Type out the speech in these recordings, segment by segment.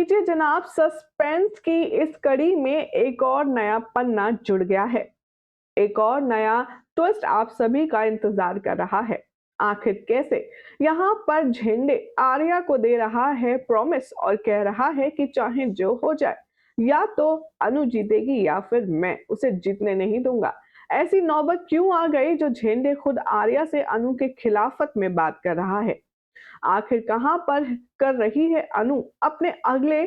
लीजिए जनाब, सस्पेंस की इस कड़ी में एक और नया पन्ना जुड़ गया है। एक और नया ट्विस्ट आप सभी का इंतजार कर रहा है। आखिर कैसे? यहाँ पर झेंडे आर्या को दे रहा है प्रॉमिस और कह रहा है कि चाहे जो हो जाए, या तो अनु जीतेगी या फिर मैं उसे जीतने नहीं दूंगा। ऐसी नौबत क्यों आ गई जो झेंडे खुद आर्या से अनु के खिलाफत में बात कर रहा है? आखिर कहां पर कर रही है अनु अपने अगले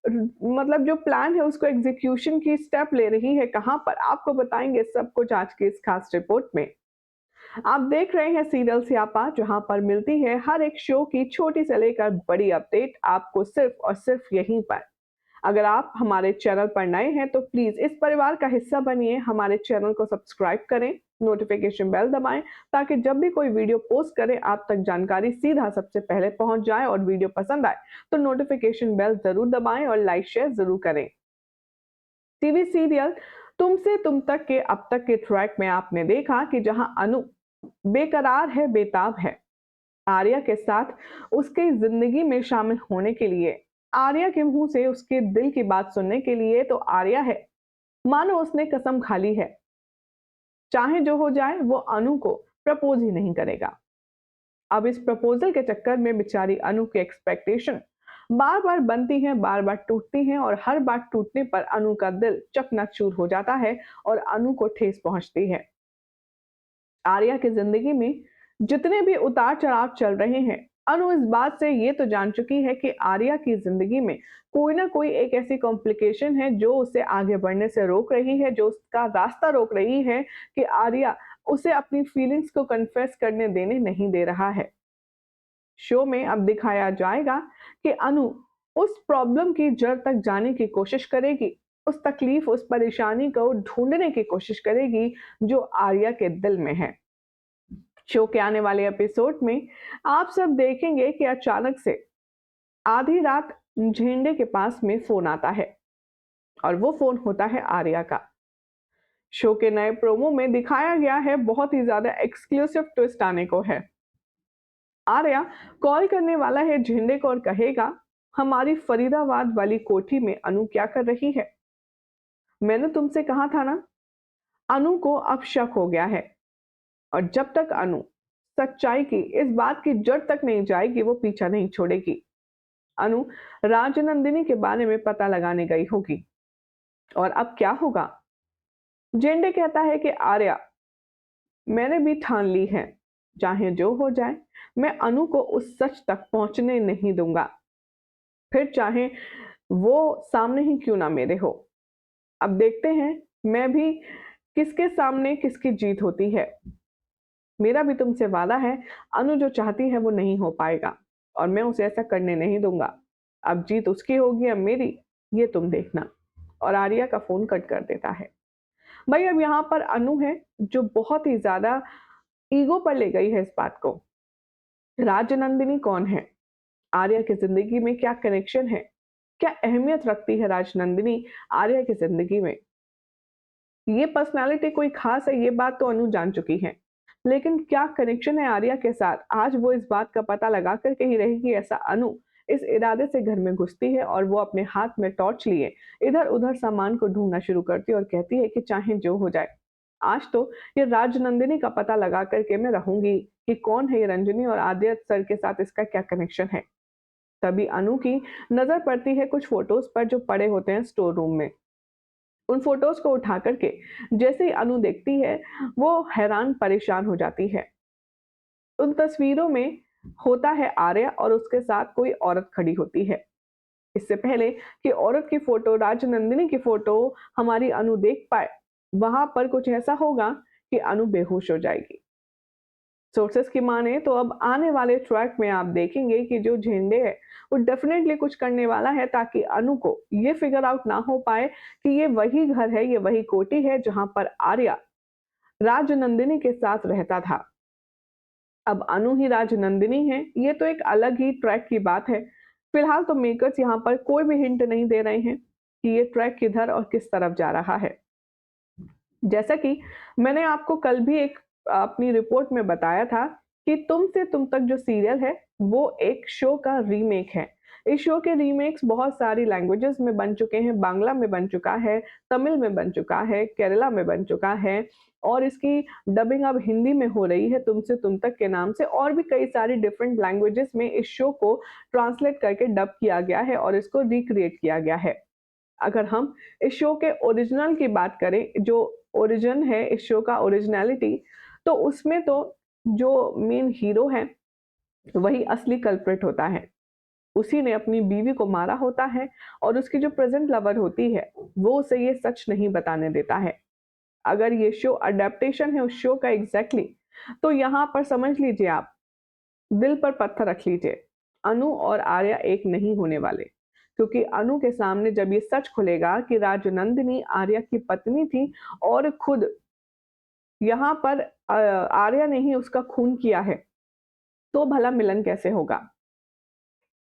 मतलब जो प्लान है उसको एग्जीक्यूशन की स्टेप ले रही है कहां पर? आपको बताएंगे सब कुछ आज की इस खास रिपोर्ट में। आप देख रहे हैं सीरियल स्यापा, जहां पर मिलती है हर एक शो की छोटी से लेकर बड़ी अपडेट आपको सिर्फ और सिर्फ यहीं पर। अगर आप हमारे चैनल पर नए हैं तो प्लीज इस परिवार का हिस्सा बनिए, हमारे चैनल को सब्सक्राइब करें, नोटिफिकेशन बेल दबाएं ताकि जब भी कोई वीडियो पोस्ट करें आप तक जानकारी सीधा सबसे पहले पहुंच जाए। और वीडियो पसंद आए तो नोटिफिकेशन बेल जरूर दबाएं और लाइक शेयर जरूर करें। टीवी सीरियल तुमसे तुम तक के अब तक के ट्रैक में आपने देखा कि जहां अनु बेकरार है, बेताब है आर्या के साथ उसके जिंदगी में शामिल होने के लिए, आर्या के मुंह से उसके दिल की बात सुनने के लिए, तो आर्या है मानो उसने कसम खा ली है चाहे जो हो जाए वो अनु को प्रपोज ही नहीं करेगा। अब इस प्रपोजल के चक्कर में बेचारी अनु की एक्सपेक्टेशन बार बार बनती है, बार बार टूटती है और हर बार टूटने पर अनु का दिल चकनाचूर हो जाता है और अनु को ठेस पहुंचती है। आर्या की जिंदगी में जितने भी उतार चढ़ाव चल रहे हैं, अनु इस बात से ये तो जान चुकी है कि आर्या की जिंदगी में कोई ना कोई एक ऐसी कॉम्प्लिकेशन है जो उसे आगे बढ़ने से रोक रही है, जो उसका रास्ता रोक रही है कि आर्या उसे अपनी फीलिंग्स को कन्फेस करने देने नहीं दे रहा है। शो में अब दिखाया जाएगा कि अनु उस प्रॉब्लम की जड़ तक जाने की कोशिश करेगी, उस तकलीफ, उस परेशानी को ढूंढने की कोशिश करेगी जो आर्या के दिल में है। शो के आने वाले एपिसोड में आप सब देखेंगे कि अचानक से आधी रात झेंडे के पास में फोन आता है और वो फोन होता है आर्या का। शो के नए प्रोमो में दिखाया गया है बहुत ही ज्यादा एक्सक्लूसिव ट्विस्ट आने को है। आर्या कॉल करने वाला है झेंडे को और कहेगा, हमारी फरीदाबाद वाली कोठी में अनु क्या कर रही है? मैंने तुमसे कहा था ना। अनु को अब शक हो गया है और जब तक अनु सच्चाई की इस बात की जड़ तक नहीं जाएगी वो पीछा नहीं छोड़ेगी। अनु राजनंदिनी के बारे में पता लगाने गई होगी और अब क्या होगा? जेंडे कहता है कि आर्या, मैंने भी ठान ली है, चाहे जो हो जाए मैं अनु को उस सच तक पहुंचने नहीं दूंगा, फिर चाहे वो सामने ही क्यों ना मेरे हो। अब देखते हैं मैं भी किसके सामने किसकी जीत होती है। मेरा भी तुमसे वादा है, अनु जो चाहती है वो नहीं हो पाएगा और मैं उसे ऐसा करने नहीं दूंगा। अब जीत उसकी होगी या मेरी, ये तुम देखना। और आर्या का फोन कट कर देता है। भाई अब यहाँ पर अनु है जो बहुत ही ज्यादा ईगो पर ले गई है इस बात को। राजनंदिनी कौन है? आर्या की जिंदगी में क्या कनेक्शन है? क्या अहमियत रखती है राजनंदिनी आर्या की जिंदगी में? ये पर्सनालिटी कोई खास है, ये बात तो अनु जान चुकी है, लेकिन क्या कनेक्शन है आर्या के साथ, आज वो इस बात का पता लगा करके ही रहेगी। ऐसा अनु इस इरादे से घर में घुसती है और वो अपने हाथ में टॉर्च लिए इधर उधर सामान को ढूंढना शुरू करती है और कहती है कि चाहे जो हो जाए, आज तो ये राजनंदिनी का पता लगा करके मैं रहूंगी कि कौन है ये रंजनी और आद्य सर के साथ इसका क्या कनेक्शन है। तभी अनु की नजर पड़ती है कुछ फोटोज पर जो पड़े होते हैं स्टोर रूम में। उन फोटोज को उठा करके जैसे ही अनु देखती है वो हैरान परेशान हो जाती है। उन तस्वीरों में होता है आर्या और उसके साथ कोई औरत खड़ी होती है। इससे पहले कि औरत की फोटो, राजनंदिनी की फोटो हमारी अनु देख पाए, वहां पर कुछ ऐसा होगा कि अनु बेहोश हो जाएगी। सोर्सेस की माने तो अब आने वाले ट्रैक में आप देखेंगे कि जो झेंडे है वो डेफिनेटली कुछ करने वाला है ताकि अनु को ये फिगर आउट ना हो पाए कि ये वही घर है, ये वही कोठी है जहां पर आर्या राजनंदिनी के साथ रहता था। अब अनु ही राजनंदिनी है, ये तो एक अलग ही ट्रैक की बात है। फिलहाल तो मेकर्स यहाँ पर कोई भी हिंट नहीं दे रहे हैं कि ये ट्रैक किधर और किस तरफ जा रहा है। जैसा कि मैंने आपको कल भी एक अपनी रिपोर्ट में बताया था कि तुमसे तुम तक जो सीरियल है वो एक शो का रीमेक है। इस शो के रीमेक्स बहुत सारी लैंग्वेजेस में बन चुके हैं, बांग्ला में बन चुका है, तमिल में बन चुका है, केरला में बन चुका है और इसकी डबिंग अब हिंदी में हो रही है तुमसे तुम तक के नाम से और भी कई सारी डिफरेंट लैंग्वेजेस में इस शो को ट्रांसलेट करके डब किया गया है और इसको रिक्रिएट किया गया है। अगर हम इस शो के ओरिजिनल की बात करें, जो ओरिजिन है इस शो का ओरिजिनैलिटी, तो उसमें तो जो मेन हीरो है, वही असली कल्प्रिट होता है। उसी ने अपनी बीवी को मारा होता है और उसकी जो प्रेज़ेंट लवर होती है, वो उसे ये सच नहीं बताने देता है। अगर ये शो अडैप्टेशन है उस शो का एग्ज़ैक्टली, तो यहाँ पर समझ लीजिए आप, दिल पर पत्थर रख लीजिए, अनु और आर्या एक नहीं होने वाले। क्योंकि अनु के सामने जब ये सच खुलेगा कि राजनंदिनी आर्या की पत्नी थी और खुद यहाँ पर आर्या ने ही उसका खून किया है, तो भला मिलन कैसे होगा?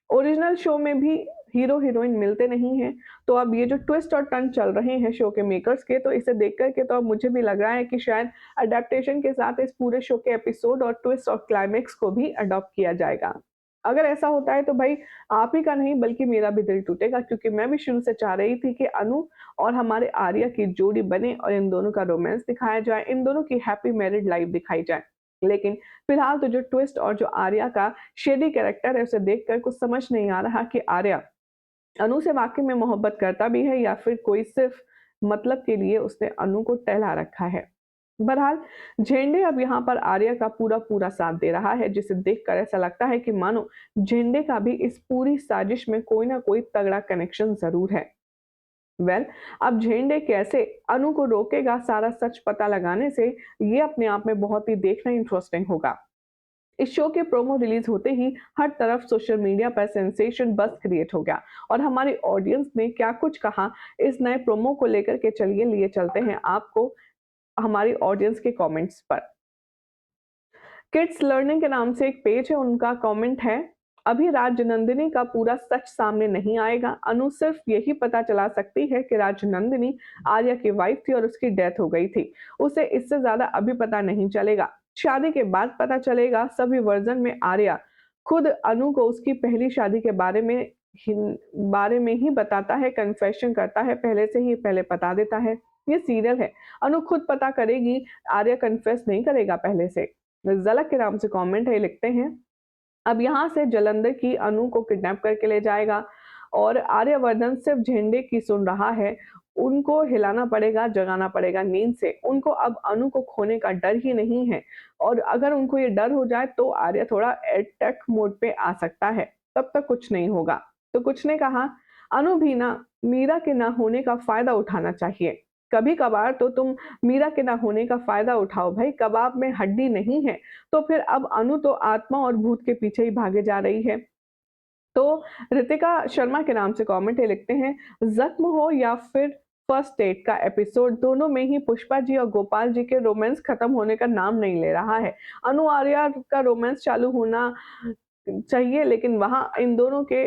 ओरिजिनल शो में भी हीरो-हीरोइन मिलते नहीं हैं, तो अब ये जो ट्विस्ट और टर्न चल रहे हैं शो के मेकर्स के, तो इसे देख कर के तो अब मुझे भी लग रहा है कि शायद अडैप्टेशन के साथ इस पूरे शो के एपिसोड और ट्विस्ट और क्लाइमेक्स को भी अडॉप्ट किया जाएगा। अगर ऐसा होता है तो भाई आप ही का नहीं बल्कि मेरा भी दिल टूटेगा क्योंकि मैं भी शुरू से चाह रही थी कि अनु और हमारे आर्या की जोड़ी बने और इन दोनों का रोमांस दिखाया जाए, इन दोनों की हैप्पी मैरिड लाइफ दिखाई जाए। लेकिन फिलहाल तो जो ट्विस्ट और जो आर्या का शेडी कैरेक्टर है उसे देखकर कुछ समझ नहीं आ रहा कि आर्या अनु से वाक़ई में मोहब्बत करता भी है या फिर कोई सिर्फ़ मतलब के लिए उसने अनु को टहला रखा है। बहरहाल झेंडे अब यहाँ पर आर्या का पूरा-पूरा साथ दे रहा है जिसे देखकर ऐसा लगता है कि मानो झेंडे का भी इस पूरी साजिश में कोई न कोई तगड़ा कनेक्शन ज़रूर है। अब झेंडे कैसे अनु को रोकेगा सारा सच पता लगाने से, ये अपने आप में बहुत ही देखना इंटरेस्टिंग होगा। इस शो के प्रोमो रिलीज होते ही हर तरफ सोशल मीडिया पर सेंसेशन बज़ क्रिएट हो गया और हमारी ऑडियंस ने क्या कुछ कहा इस नए प्रोमो को लेकर के चलिए लिए चलते हैं आपको हमारी ऑडियंस के कमेंट्स पर। किड्स लर्निंग के नाम से एक पेज है, उनका कमेंट है, अभी राजनंदिनी का पूरा सच सामने नहीं आएगा। अनु सिर्फ यही पता चला सकती है कि राजनंदिनी आर्या की वाइफ थी और उसकी डेथ हो गई थी। उसे इससे ज्यादा अभी पता नहीं चलेगा। शादी के बाद पता चलेगा। सभी वर्जन में आर्या खुद अनु को उसकी पहली शादी के बारे में ही बताता है, कन्फेशन करता है, पहले से ही पहले बता देता है। ये सीरियल है, अनु खुद पता करेगी, आर्या कन्फेस नहीं करेगा पहले से। झलक के नाम से कमेंट है, लिखते हैं, अब यहाँ से जलंधर की अनु को किडनैप करके ले जाएगा और आर्यवर्धन सिर्फ झंडे की सुन रहा है। उनको हिलाना पड़ेगा, जगाना पड़ेगा नींद से। उनको अब अनु को खोने का डर ही नहीं है और अगर उनको ये डर हो जाए तो आर्य थोड़ा अटैक मोड पे आ सकता है, तब तक कुछ नहीं होगा। तो कुछ ने कहा, अनु भी ना मीरा के ना होने का फायदा उठाना चाहिए। कभी-कभार तो तुम मीरा के ना होने का फ़ायदा उठाओ भई, कबाब में हड्डी नहीं है, तो फिर अब अनु तो आत्मा और भूत के पीछे ही भागे जा रही है। तो रितिका शर्मा के नाम से कमेंट है, लिखते हैं, ज़ख्म हो या फिर फर्स्ट डेट का एपिसोड, दोनों में ही पुष्पा जी और गोपाल जी के रोमांस खत्म होने का नाम नहीं ले रहा है। अनु आर्या का रोमांस चालू होना चाहिए लेकिन वहाँ इन दोनों के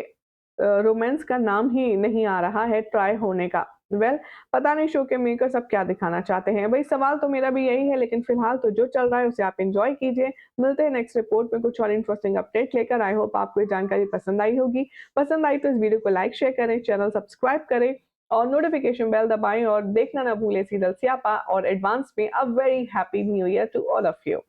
रोमांस का नाम ही नहीं आ रहा है ट्राई होने का। पता नहीं शो के मेकर्स अब क्या दिखाना चाहते हैं। भई सवाल तो मेरा भी यही है लेकिन फिलहाल तो जो चल रहा है उसे आप एन्जॉय कीजिए। मिलते हैं नेक्स्ट रिपोर्ट में कुछ और इंटरेस्टिंग अपडेट लेकर। आई होप आपको ये जानकारी पसंद आई होगी। पसंद आई तो इस वीडियो को लाइक, शेयर करें, चैनल सब्सक्राइब करें और नोटिफिकेशन बेल दबाएँ और देखना ना भूलें सीरियल स्यापा और एडवांस में a very happy new year to all of you.